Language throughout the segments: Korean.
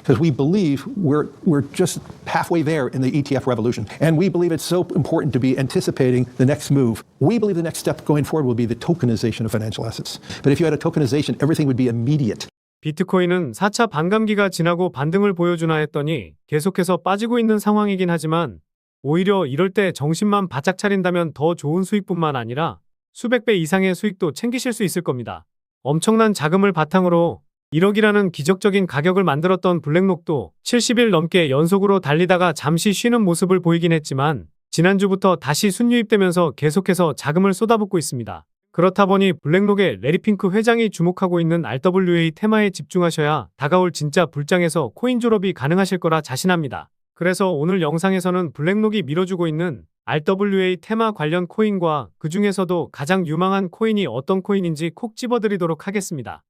because we believe we're just halfway there in the ETF revolution. And we believe it's so important to be anticipating the next move. We believe the next step going forward will be the tokenization of financial assets. But if you had a tokenization, everything would be immediate. 비트코인은 4차 반감기가 지나고 반등을 보여주나 했더니 계속해서 빠지고 있는 상황이긴 하지만 오히려 이럴 때 정신만 바짝 차린다면 더 좋은 수익뿐만 아니라 수백 배 이상의 수익도 챙기실 수 있을 겁니다. 엄청난 자금을 바탕으로 1억이라는 기적적인 가격을 만들었던 블랙록도 70일 넘게 연속으로 달리다가 잠시 쉬는 모습을 보이긴 했지만 지난주부터 다시 순유입되면서 계속해서 자금을 쏟아붓고 있습니다. 그렇다 보니 블랙록의 레리핑크 회장이 주목하고 있는 RWA 테마에 집중하셔야 다가올 진짜 불장에서 코인 졸업이 가능하실 거라 자신합니다. 그래서 오늘 영상에서는 블랙록이 밀어주고 있는 RWA 테마 관련 코인과 그 중에서도 가장 유망한 코인이 어떤 코인인지 콕 집어드리도록 하겠습니다.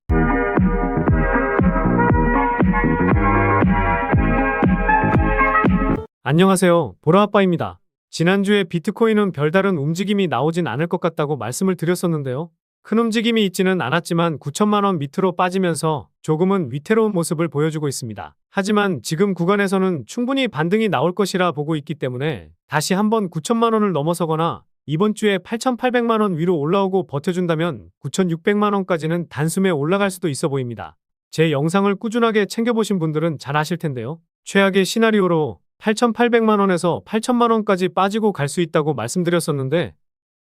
안녕하세요, 보라아빠입니다. 지난주에 비트코인은 별다른 움직임이 나오진 않을 것 같다고 말씀을 드렸었는데요. 큰 움직임이 있지는 않았지만 9천만원 밑으로 빠지면서 조금은 위태로운 모습을 보여주고 있습니다. 하지만 지금 구간에서는 충분히 반등이 나올 것이라 보고 있기 때문에 다시 한번 9천만원을 넘어서거나 이번 주에 8,800만원 위로 올라오고 버텨준다면 9,600만원까지는 단숨에 올라갈 수도 있어 보입니다. 제 영상을 꾸준하게 챙겨보신 분들은 잘 아실 텐데요. 최악의 시나리오로 8,800만원에서 8,000만원까지 빠지고 갈 수 있다고 말씀드렸었는데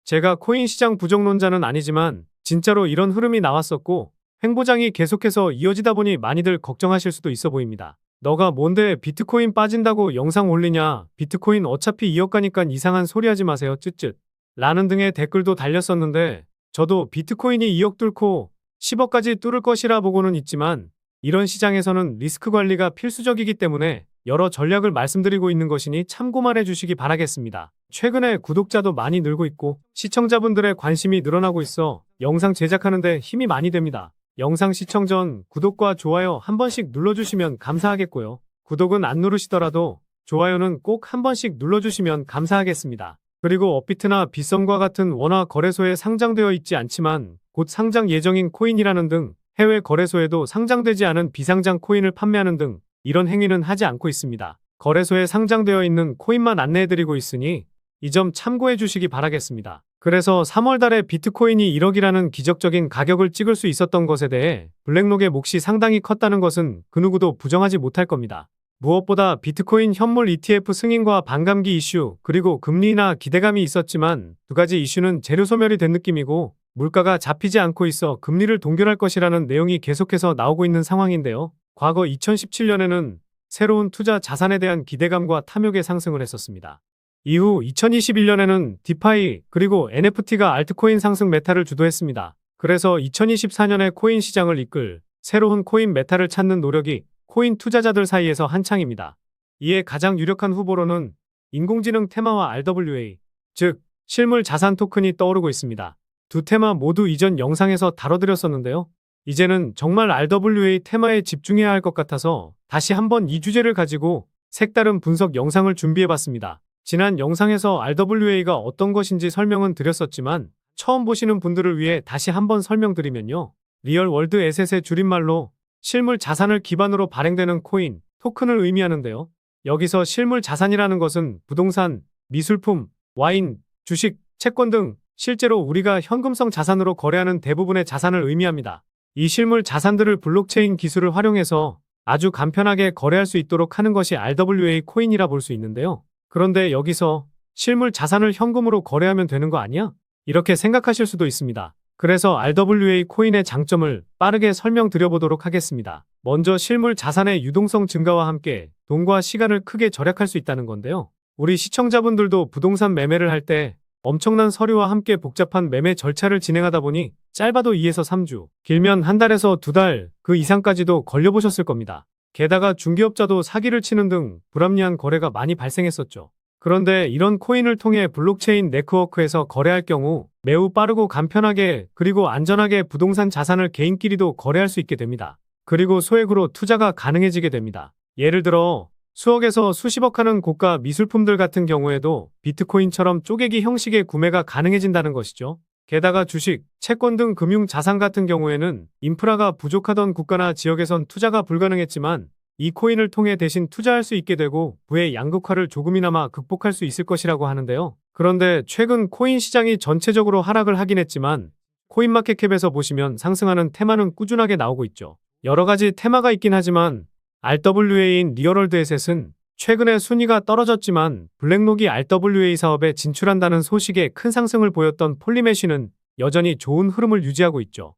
제가 코인 시장 부정론자는 아니지만 진짜로 이런 흐름이 나왔었고 횡보장이 계속해서 이어지다 보니 많이들 걱정하실 수도 있어 보입니다. 너가 뭔데 비트코인 빠진다고 영상 올리냐, 비트코인 어차피 2억 가니까 이상한 소리 하지 마세요 쯧쯧 라는 등의 댓글도 달렸었는데 저도 비트코인이 2억 뚫고 10억까지 뚫을 것이라 보고는 있지만 이런 시장에서는 리스크 관리가 필수적이기 때문에 여러 전략을 말씀드리고 있는 것이니 참고만 해주시기 바라겠습니다. 최근에 구독자도 많이 늘고 있고 시청자분들의 관심이 늘어나고 있어 영상 제작하는 데 힘이 많이 됩니다. 영상 시청 전 구독과 좋아요 한 번씩 눌러주시면 감사하겠고요. 구독은 안 누르시더라도 좋아요는 꼭 한 번씩 눌러주시면 감사하겠습니다. 그리고 업비트나 빗썸과 같은 원화 거래소에 상장되어 있지 않지만 곧 상장 예정인 코인이라는 등 해외 거래소에도 상장되지 않은 비상장 코인을 판매하는 등 이런 행위는 하지 않고 있습니다. 거래소에 상장되어 있는 코인만 안내해드리고 있으니 이 점 참고해 주시기 바라겠습니다. 그래서 3월 달에 비트코인이 1억이라는 기적적인 가격을 찍을 수 있었던 것에 대해 블랙록의 몫이 상당히 컸다는 것은 그 누구도 부정하지 못할 겁니다. 무엇보다 비트코인 현물 ETF 승인과 반감기 이슈 그리고 금리나 기대감이 있었지만 두 가지 이슈는 재료 소멸이 된 느낌이고 물가가 잡히지 않고 있어 금리를 동결할 것이라는 내용이 계속해서 나오고 있는 상황인데요. 과거 2017년에는 새로운 투자 자산에 대한 기대감과 탐욕의 상승을 했었습니다. 이후 2021년에는 디파이 그리고 NFT가 알트코인 상승 메타를 주도했습니다. 그래서 2024년에 코인 시장을 이끌 새로운 코인 메타를 찾는 노력이 코인 투자자들 사이에서 한창입니다. 이에 가장 유력한 후보로는 인공지능 테마와 RWA, 즉 실물 자산 토큰이 떠오르고 있습니다. 두 테마 모두 이전 영상에서 다뤄드렸었는데요. 이제는 정말 RWA 테마에 집중해야 할 것 같아서 다시 한번 이 주제를 가지고 색다른 분석 영상을 준비해봤습니다. 지난 영상에서 RWA가 어떤 것인지 설명은 드렸었지만 처음 보시는 분들을 위해 다시 한번 설명드리면요. 리얼 월드 에셋의 줄임말로 실물 자산을 기반으로 발행되는 코인, 토큰을 의미하는데요. 여기서 실물 자산이라는 것은 부동산, 미술품, 와인, 주식, 채권 등 실제로 우리가 현금성 자산으로 거래하는 대부분의 자산을 의미합니다. 이 실물 자산들을 블록체인 기술을 활용해서 아주 간편하게 거래할 수 있도록 하는 것이 RWA 코인이라 볼 수 있는데요. 그런데 여기서 실물 자산을 현금으로 거래하면 되는 거 아니야? 이렇게 생각하실 수도 있습니다. 그래서 RWA 코인의 장점을 빠르게 설명드려보도록 하겠습니다. 먼저 실물 자산의 유동성 증가와 함께 돈과 시간을 크게 절약할 수 있다는 건데요. 우리 시청자분들도 부동산 매매를 할 때 엄청난 서류와 함께 복잡한 매매 절차를 진행하다 보니 짧아도 2에서 3주, 길면 한 달에서 2달, 그 이상까지도 걸려보셨을 겁니다. 게다가 중개업자도 사기를 치는 등 불합리한 거래가 많이 발생했었죠. 그런데 이런 코인을 통해 블록체인 네트워크에서 거래할 경우 매우 빠르고 간편하게 그리고 안전하게 부동산 자산을 개인끼리도 거래할 수 있게 됩니다. 그리고 소액으로 투자가 가능해지게 됩니다. 예를 들어 수억에서 수십억 하는 고가 미술품들 같은 경우에도 비트코인처럼 쪼개기 형식의 구매가 가능해진다는 것이죠. 게다가 주식, 채권 등 금융자산 같은 경우에는 인프라가 부족하던 국가나 지역에선 투자가 불가능했지만 이 코인을 통해 대신 투자할 수 있게 되고 부의 양극화를 조금이나마 극복할 수 있을 것이라고 하는데요. 그런데 최근 코인 시장이 전체적으로 하락을 하긴 했지만 코인마켓캡에서 보시면 상승하는 테마는 꾸준하게 나오고 있죠. 여러 가지 테마가 있긴 하지만 RWA인 리얼월드 에셋은 최근에 순위가 떨어졌지만 블랙록이 RWA 사업에 진출한다는 소식에 큰 상승을 보였던 폴리메쉬는 여전히 좋은 흐름을 유지하고 있죠.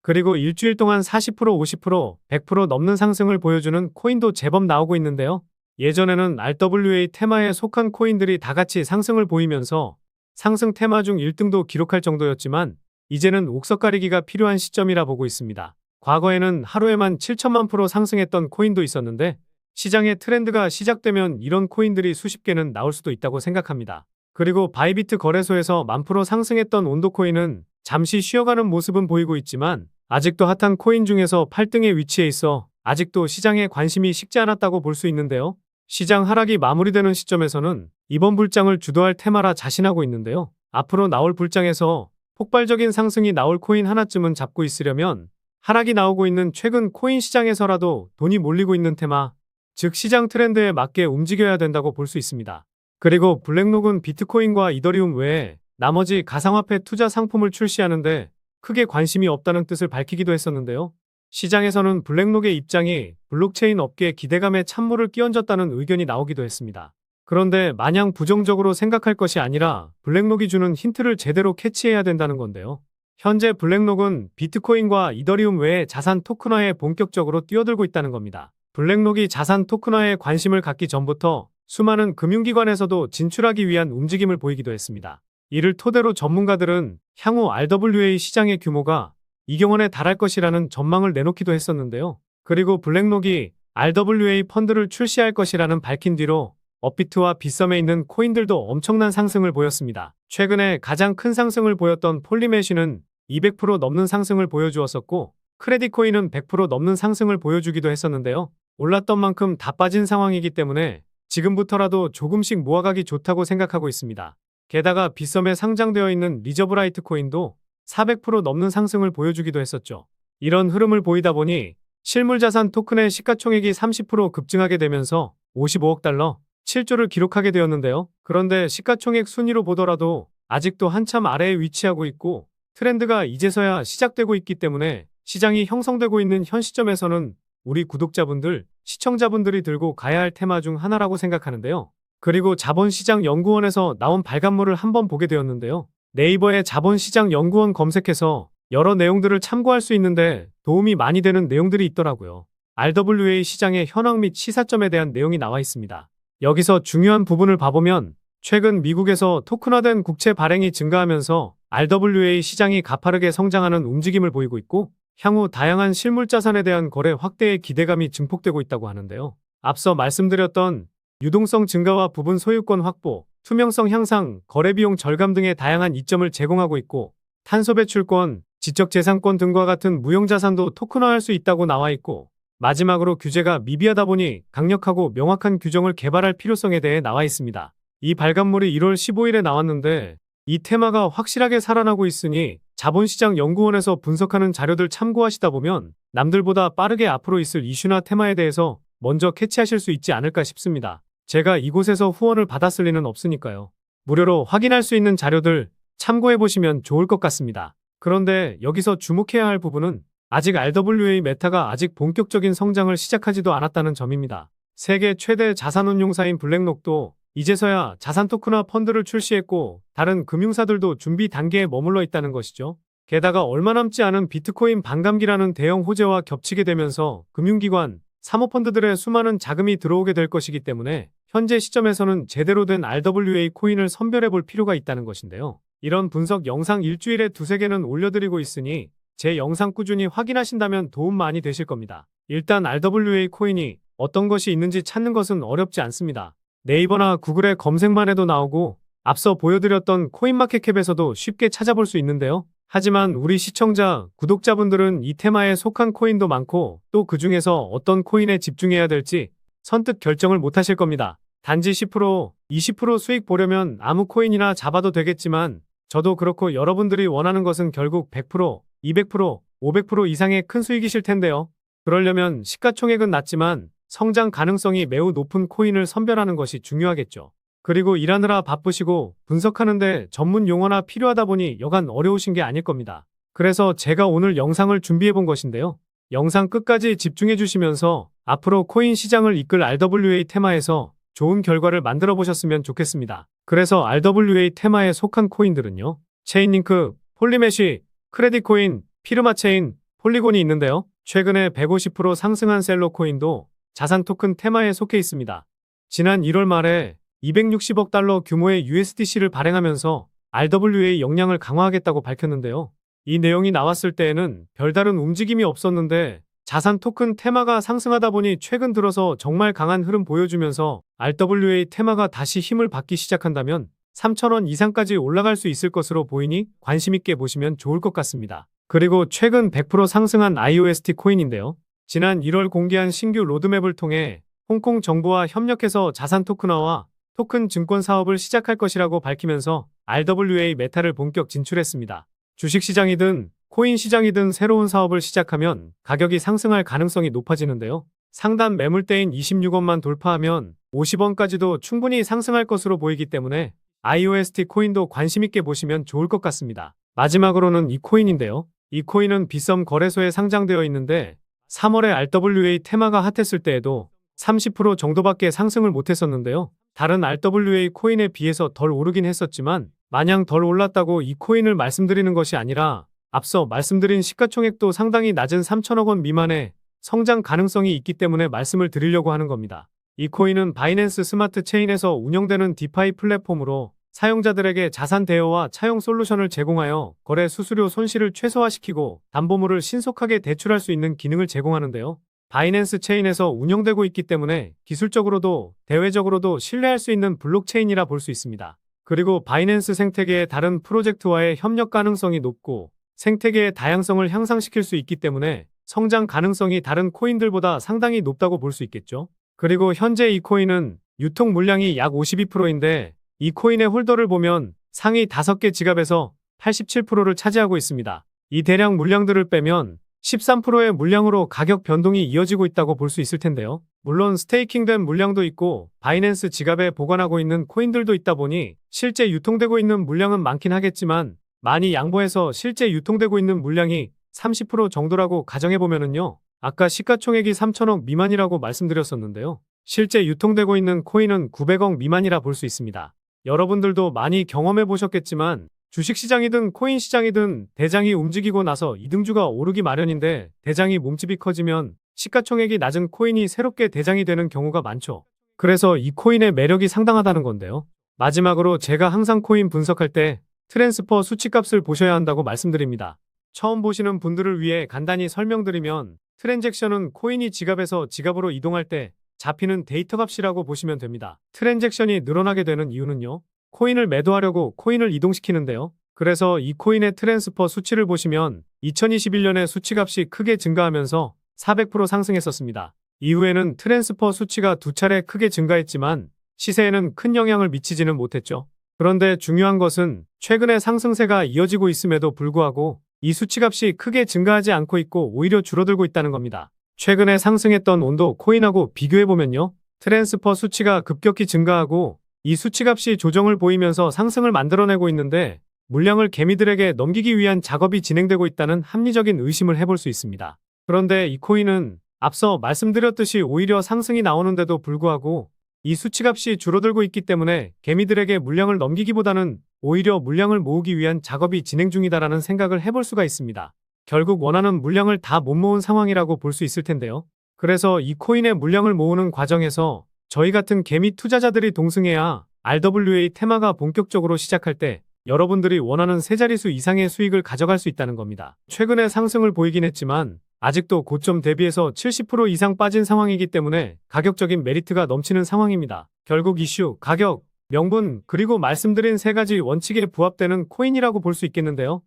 그리고 일주일 동안 40%, 50%, 100% 넘는 상승을 보여주는 코인도 제법 나오고 있는데요. 예전에는 RWA 테마에 속한 코인들이 다 같이 상승을 보이면서 상승 테마 중 1등도 기록할 정도였지만 이제는 옥석 가리기가 필요한 시점이라 보고 있습니다. 과거에는 하루에만 7천만 프로 상승했던 코인도 있었는데 시장의 트렌드가 시작되면 이런 코인들이 수십 개는 나올 수도 있다고 생각합니다. 그리고 바이비트 거래소에서 10,000% 상승했던 온도코인은 잠시 쉬어가는 모습은 보이고 있지만 아직도 핫한 코인 중에서 8등에 위치해 있어 아직도 시장에 관심이 식지 않았다고 볼 수 있는데요. 시장 하락이 마무리되는 시점에서는 이번 불장을 주도할 테마라 자신하고 있는데요. 앞으로 나올 불장에서 폭발적인 상승이 나올 코인 하나쯤은 잡고 있으려면 하락이 나오고 있는 최근 코인 시장에서라도 돈이 몰리고 있는 테마, 즉 시장 트렌드에 맞게 움직여야 된다고 볼 수 있습니다. 그리고 블랙록은 비트코인과 이더리움 외에 나머지 가상화폐 투자 상품을 출시하는데 크게 관심이 없다는 뜻을 밝히기도 했었는데요. 시장에서는 블랙록의 입장이 블록체인 업계의 기대감에 찬물을 끼얹었다는 의견이 나오기도 했습니다. 그런데 마냥 부정적으로 생각할 것이 아니라 블랙록이 주는 힌트를 제대로 캐치해야 된다는 건데요. 현재 블랙록은 비트코인과 이더리움 외의 자산 토큰화에 본격적으로 뛰어들고 있다는 겁니다. 블랙록이 자산 토큰화에 관심을 갖기 전부터 수많은 금융기관에서도 진출하기 위한 움직임을 보이기도 했습니다. 이를 토대로 전문가들은 향후 RWA 시장의 규모가 2조 원에 달할 것이라는 전망을 내놓기도 했었는데요. 그리고 블랙록이 RWA 펀드를 출시할 것이라는 밝힌 뒤로 업비트와 빗썸에 있는 코인들도 엄청난 상승을 보였습니다. 최근에 가장 큰 상승을 보였던 폴리메쉬는 200% 넘는 상승을 보여주었었고 크레딧코인은 100% 넘는 상승을 보여주기도 했었는데요. 올랐던 만큼 다 빠진 상황이기 때문에 지금부터라도 조금씩 모아가기 좋다고 생각하고 있습니다. 게다가 빗썸에 상장되어 있는 리저브라이트 코인도 400% 넘는 상승을 보여주기도 했었죠. 이런 흐름을 보이다 보니 실물자산 토큰의 시가총액이 30% 급증하게 되면서 55억 달러, 7조를 기록하게 되었는데요. 그런데 시가총액 순위로 보더라도 아직도 한참 아래에 위치하고 있고 트렌드가 이제서야 시작되고 있기 때문에 시장이 형성되고 있는 현 시점에서는 우리 구독자분들, 시청자분들이 들고 가야 할 테마 중 하나라고 생각하는데요. 그리고 자본시장연구원에서 나온 발간물을 한번 보게 되었는데요. 네이버에 자본시장연구원 검색해서 여러 내용들을 참고할 수 있는데 도움이 많이 되는 내용들이 있더라고요. RWA 시장의 현황 및 시사점에 대한 내용이 나와 있습니다. 여기서 중요한 부분을 봐보면 최근 미국에서 토큰화된 국채 발행이 증가하면서 RWA 시장이 가파르게 성장하는 움직임을 보이고 있고 향후 다양한 실물자산에 대한 거래 확대의 기대감이 증폭되고 있다고 하는데요. 앞서 말씀드렸던 유동성 증가와 부분 소유권 확보, 투명성 향상, 거래비용 절감 등의 다양한 이점을 제공하고 있고 탄소 배출권, 지적재산권 등과 같은 무형자산도 토큰화할 수 있다고 나와 있고 마지막으로 규제가 미비하다 보니 강력하고 명확한 규정을 개발할 필요성에 대해 나와 있습니다. 이 발간물이 1월 15일에 나왔는데 이 테마가 확실하게 살아나고 있으니 자본시장연구원에서 분석하는 자료들 참고하시다 보면 남들보다 빠르게 앞으로 있을 이슈나 테마에 대해서 먼저 캐치하실 수 있지 않을까 싶습니다. 제가 이곳에서 후원을 받았을 리는 없으니까요. 무료로 확인할 수 있는 자료들 참고해보시면 좋을 것 같습니다. 그런데 여기서 주목해야 할 부분은 아직 RWA 메타가 아직 본격적인 성장을 시작하지도 않았다는 점입니다. 세계 최대 자산운용사인 블랙록도 이제서야 자산 토큰화 펀드를 출시했고 다른 금융사들도 준비 단계에 머물러 있다는 것이죠. 게다가 얼마 남지 않은 비트코인 반감기라는 대형 호재와 겹치게 되면서 금융기관, 사모펀드들의 수많은 자금이 들어오게 될 것이기 때문에 현재 시점에서는 제대로 된 RWA 코인을 선별해 볼 필요가 있다는 것인데요. 이런 분석 영상 일주일에 2-3개는 올려드리고 있으니 제 영상 꾸준히 확인하신다면 도움 많이 되실 겁니다. 일단 RWA 코인이 어떤 것이 있는지 찾는 것은 어렵지 않습니다. 네이버나 구글에 검색만 해도 나오고 앞서 보여드렸던 코인마켓캡에서도 쉽게 찾아볼 수 있는데요. 하지만 우리 시청자, 구독자분들은 이 테마에 속한 코인도 많고 또 그 중에서 어떤 코인에 집중해야 될지 선뜻 결정을 못하실 겁니다. 단지 10%, 20% 수익 보려면 아무 코인이나 잡아도 되겠지만 저도 그렇고 여러분들이 원하는 것은 결국 100%, 200%, 500% 이상의 큰 수익이실 텐데요. 그러려면 시가총액은 낮지만 성장 가능성이 매우 높은 코인을 선별하는 것이 중요하겠죠. 그리고 일하느라 바쁘시고 분석하는데 전문 용어나 필요하다 보니 여간 어려우신 게 아닐 겁니다. 그래서 제가 오늘 영상을 준비해 본 것인데요. 영상 끝까지 집중해 주시면서 앞으로 코인 시장을 이끌 RWA 테마에서 좋은 결과를 만들어 보셨으면 좋겠습니다. 그래서 RWA 테마에 속한 코인들은요. 체인링크, 폴리메쉬, 크레딧코인, 피르마체인, 폴리곤이 있는데요. 최근에 150% 상승한 셀로코인도 자산 토큰 테마에 속해 있습니다. 지난 1월 말에 260억 달러 규모의 USDC를 발행하면서 RWA 역량을 강화하겠다고 밝혔는데요. 이 내용이 나왔을 때에는 별다른 움직임이 없었는데 자산 토큰 테마가 상승하다 보니 최근 들어서 정말 강한 흐름 보여주면서 RWA 테마가 다시 힘을 받기 시작한다면 3,000원 이상까지 올라갈 수 있을 것으로 보이니 관심 있게 보시면 좋을 것 같습니다. 그리고 최근 100% 상승한 IOST 코인인데요. 지난 1월 공개한 신규 로드맵을 통해 홍콩 정부와 협력해서 자산 토큰화와 토큰 증권 사업을 시작할 것이라고 밝히면서 RWA 메타를 본격 진출했습니다. 주식시장이든 코인 시장이든 새로운 사업을 시작하면 가격이 상승할 가능성이 높아지는데요. 상단 매물대인 26원만 돌파하면 50원까지도 충분히 상승할 것으로 보이기 때문에 IOST 코인도 관심 있게 보시면 좋을 것 같습니다. 마지막으로는 이 코인인데요. 이 코인은 빗썸 거래소에 상장되어 있는데 3월에 RWA 테마가 핫했을 때에도 30% 정도밖에 상승을 못했었는데요. 다른 RWA 코인에 비해서 덜 오르긴 했었지만 마냥 덜 올랐다고 이 코인을 말씀드리는 것이 아니라 앞서 말씀드린 시가총액도 상당히 낮은 3천억 원 미만의 성장 가능성이 있기 때문에 말씀을 드리려고 하는 겁니다. 이 코인은 바이낸스 스마트 체인에서 운영되는 디파이 플랫폼으로 사용자들에게 자산 대여와 차용 솔루션을 제공하여 거래 수수료 손실을 최소화시키고 담보물을 신속하게 대출할 수 있는 기능을 제공하는데요. 바이낸스 체인에서 운영되고 있기 때문에 기술적으로도 대외적으로도 신뢰할 수 있는 블록체인이라 볼 수 있습니다. 그리고 바이낸스 생태계의 다른 프로젝트와의 협력 가능성이 높고 생태계의 다양성을 향상시킬 수 있기 때문에 성장 가능성이 다른 코인들보다 상당히 높다고 볼 수 있겠죠. 그리고 현재 이 코인은 유통 물량이 약 52%인데 이 코인의 홀더를 보면 상위 5개 지갑에서 87%를 차지하고 있습니다. 이 대량 물량들을 빼면 13%의 물량으로 가격 변동이 이어지고 있다고 볼 수 있을 텐데요. 물론 스테이킹된 물량도 있고 바이낸스 지갑에 보관하고 있는 코인들도 있다 보니 실제 유통되고 있는 물량은 많긴 하겠지만 많이 양보해서 실제 유통되고 있는 물량이 30% 정도라고 가정해보면은요. 아까 시가총액이 3천억 미만이라고 말씀드렸었는데요. 실제 유통되고 있는 코인은 900억 미만이라 볼 수 있습니다. 여러분들도 많이 경험해보셨겠지만 주식시장이든 코인시장이든 대장이 움직이고 나서 이등주가 오르기 마련인데 대장이 몸집이 커지면 시가총액이 낮은 코인이 새롭게 대장이 되는 경우가 많죠. 그래서 이 코인의 매력이 상당하다는 건데요. 마지막으로 제가 항상 코인 분석할 때 트랜스퍼 수치값을 보셔야 한다고 말씀드립니다. 처음 보시는 분들을 위해 간단히 설명드리면 트랜잭션은 코인이 지갑에서 지갑으로 이동할 때 잡히는 데이터 값이라고 보시면 됩니다. 트랜잭션이 늘어나게 되는 이유는요. 코인을 매도하려고 코인을 이동시키는데요. 그래서 이 코인의 트랜스퍼 수치를 보시면 2021년에 수치값이 크게 증가하면서 400% 상승했었습니다. 이후에는 트랜스퍼 수치가 2차례 크게 증가했지만 시세에는 큰 영향을 미치지는 못했죠. 그런데 중요한 것은 최근에 상승세가 이어지고 있음에도 불구하고 이 수치값이 크게 증가하지 않고 있고 오히려 줄어들고 있다는 겁니다. 최근에 상승했던 온도 코인하고 비교해보면요. 트랜스퍼 수치가 급격히 증가하고 이 수치값이 조정을 보이면서 상승을 만들어내고 있는데 물량을 개미들에게 넘기기 위한 작업이 진행되고 있다는 합리적인 의심을 해볼 수 있습니다. 그런데 이 코인은 앞서 말씀드렸듯이 오히려 상승이 나오는데도 불구하고 이 수치값이 줄어들고 있기 때문에 개미들에게 물량을 넘기기보다는 오히려 물량을 모으기 위한 작업이 진행 중이다라는 생각을 해볼 수가 있습니다. 결국 원하는 물량을 다 못 모은 상황이라고 볼 수 있을 텐데요. 그래서 이 코인의 물량을 모으는 과정에서 저희 같은 개미 투자자들이 동승해야 RWA 테마가 본격적으로 시작할 때 여러분들이 원하는 세 자릿수 이상의 수익을 가져갈 수 있다는 겁니다. 최근에 상승을 보이긴 했지만 아직도 고점 대비해서 70% 이상 빠진 상황이기 때문에 가격적인 메리트가 넘치는 상황입니다. 결국 이슈, 가격, 명분, 그리고 말씀드린 세 가지 원칙에 부합되는 코인이라고 볼 수 있겠는데요.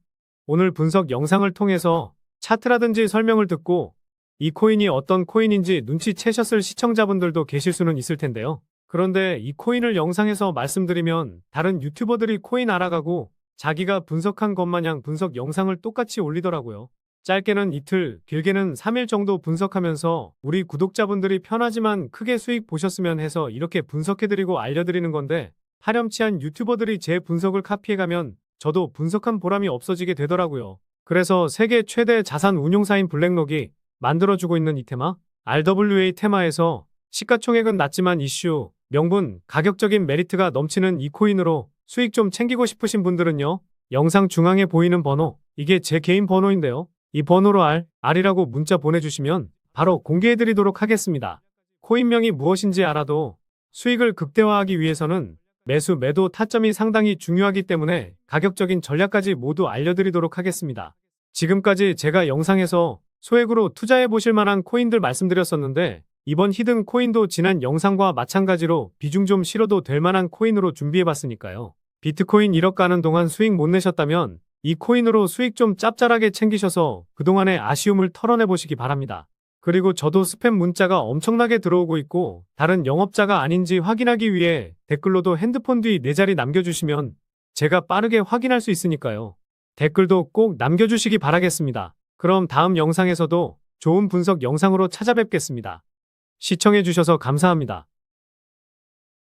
오늘 분석 영상을 통해서 차트라든지 설명을 듣고 이 코인이 어떤 코인인지 눈치채셨을 시청자분들도 계실 수는 있을 텐데요. 그런데 이 코인을 영상에서 말씀드리면 다른 유튜버들이 코인 알아가고 자기가 분석한 것 마냥 분석 영상을 똑같이 올리더라고요. 짧게는 이틀, 길게는 3일 정도 분석하면서 우리 구독자분들이 편하지만 크게 수익 보셨으면 해서 이렇게 분석해드리고 알려드리는 건데, 파렴치한 유튜버들이 제 분석을 카피해가면 저도 분석한 보람이 없어지게 되더라고요. 그래서 세계 최대 자산 운용사인 블랙록이 만들어주고 있는 이 테마, RWA 테마에서 시가총액은 낮지만 이슈, 명분, 가격적인 메리트가 넘치는 이 코인으로 수익 좀 챙기고 싶으신 분들은요. 영상 중앙에 보이는 번호, 이게 제 개인 번호인데요. 이 번호로 R이라고 문자 보내주시면 바로 공개해드리도록 하겠습니다. 코인명이 무엇인지 알아도 수익을 극대화하기 위해서는 매수, 매도 타점이 상당히 중요하기 때문에 가격적인 전략까지 모두 알려드리도록 하겠습니다. 지금까지 제가 영상에서 소액으로 투자해 보실 만한 코인들 말씀드렸었는데, 이번 히든 코인도 지난 영상과 마찬가지로 비중 좀 실어도 될 만한 코인으로 준비해 봤으니까요. 비트코인 1억 가는 동안 수익 못 내셨다면 이 코인으로 수익 좀 짭짤하게 챙기셔서 그동안의 아쉬움을 털어내 보시기 바랍니다. 그리고 저도 스팸 문자가 엄청나게 들어오고 있고 다른 영업자가 아닌지 확인하기 위해 댓글로도 핸드폰 뒤 4자리 남겨주시면 제가 빠르게 확인할 수 있으니까요. 댓글도 꼭 남겨주시기 바라겠습니다. 그럼 다음 영상에서도 좋은 분석 영상으로 찾아뵙겠습니다. 시청해주셔서 감사합니다.